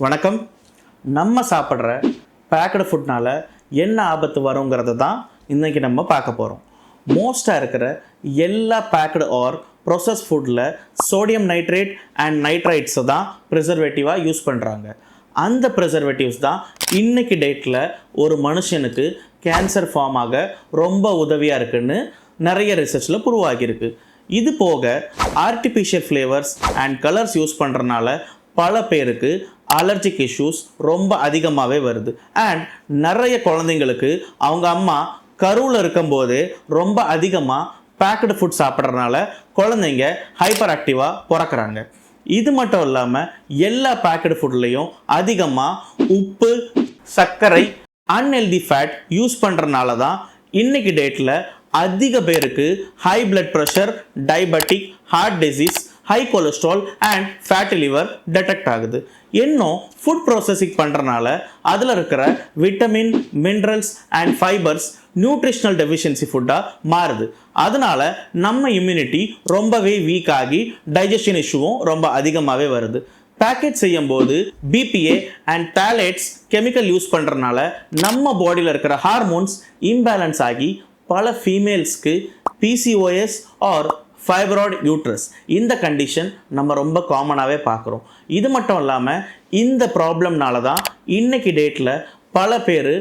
வணக்கம். நம்ம சாப்பிட்ற பேக்கடு ஃபுட்னால் என்ன ஆபத்து வருங்கிறது தான் இன்றைக்கி நம்ம பார்க்க போகிறோம். மோஸ்ட்டாக இருக்கிற எல்லா பேக்கடு ஆர் ப்ராசஸ் ஃபுட்டில் சோடியம் நைட்ரேட் அண்ட் நைட்ரைட்ஸை தான் ப்ரிசர்வேட்டிவாக யூஸ் பண்ணுறாங்க. அந்த ப்ரிசர்வேட்டிவ்ஸ் தான் இன்றைக்கி டேட்டில் ஒரு மனுஷனுக்கு கேன்சர் ஃபார்ம் ஆக ரொம்ப உதவியாக இருக்குதுன்னு நிறைய ரிசர்ச்சில் ப்ரூவ் ஆகியிருக்கு. இது போக artificial flavours and colours use பண்ணுறனால பல பேருக்கு அலர்ஜிக் இஷ்யூஸ் ரொம்ப அதிகமாகவே வருது. அண்ட் நிறைய குழந்தைங்களுக்கு அவங்க அம்மா கருவில் இருக்கும்போது ரொம்ப அதிகமாக பேக்கடு ஃபுட் சாப்பிட்றதுனால குழந்தைங்க ஹைப்பர் ஆக்டிவாக பிறக்கிறாங்க. இது மட்டும் இல்லாமல் எல்லா பேக்கடு ஃபுட்லேயும் அதிகமாக உப்பு, சர்க்கரை, அன்ஹெல்தி ஃபேட் யூஸ் பண்ணுறதுனால தான் இன்றைக்கி டேட்டில் அதிக பேருக்கு high blood pressure, diabetic, heart disease, high cholesterol and fatty liver detect ஆகுது. இன்னும் ஃபுட் ப்ராசஸிங் பண்ணுறனால அதில் இருக்கிற vitamin, minerals and fibers nutritional deficiency ஃபுட்டாக மாறுது. அதனால் நம்ம இம்யூனிட்டி ரொம்பவே வீக் ஆகி டைஜஷன் இஷ்யூவும் ரொம்ப அதிகமாகவே வருது. பேக்கெட் செய்யும்போது பிபிஏ அண்ட் டாலேட்ஸ் கெமிக்கல் யூஸ் பண்ணுறனால நம்ம பாடியில் இருக்கிற ஹார்மோன்ஸ் இம்பேலன்ஸ் ஆகி பல ஃபீமேல்ஸ்க்கு பிசிஓஎஸ் ஆர் ஃபைப்ராய்டு யூட்ரஸ் இந்த கண்டிஷன் நம்ம ரொம்ப காமனாகவே பார்க்குறோம். இது மட்டும் இல்லாமல் இந்த ப்ராப்ளம்னால தான் இன்றைக்கி டேட்டில் பல பேர்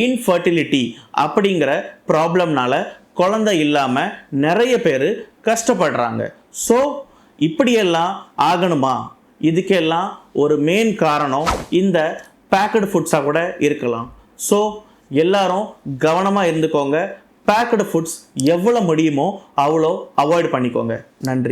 இன்ஃபர்டிலிட்டி அப்படிங்கிற ப்ராப்ளம்னால குழந்தை இல்லாமல் நிறைய பேர் கஷ்டப்படுறாங்க. ஸோ இப்படியெல்லாம் ஆகணுமா? இதுக்கெல்லாம் ஒரு மெயின் காரணம் இந்த பேக்கடு ஃபுட்ஸாக கூட இருக்கலாம். ஸோ எல்லாரும் கவனமாக இருந்துக்கோங்க. பேக்கடு ஃபுட்ஸ் எவ்வளோ முடியுமோ அவ்வளோ அவாய்ட் பண்ணிக்கோங்க. நன்றி.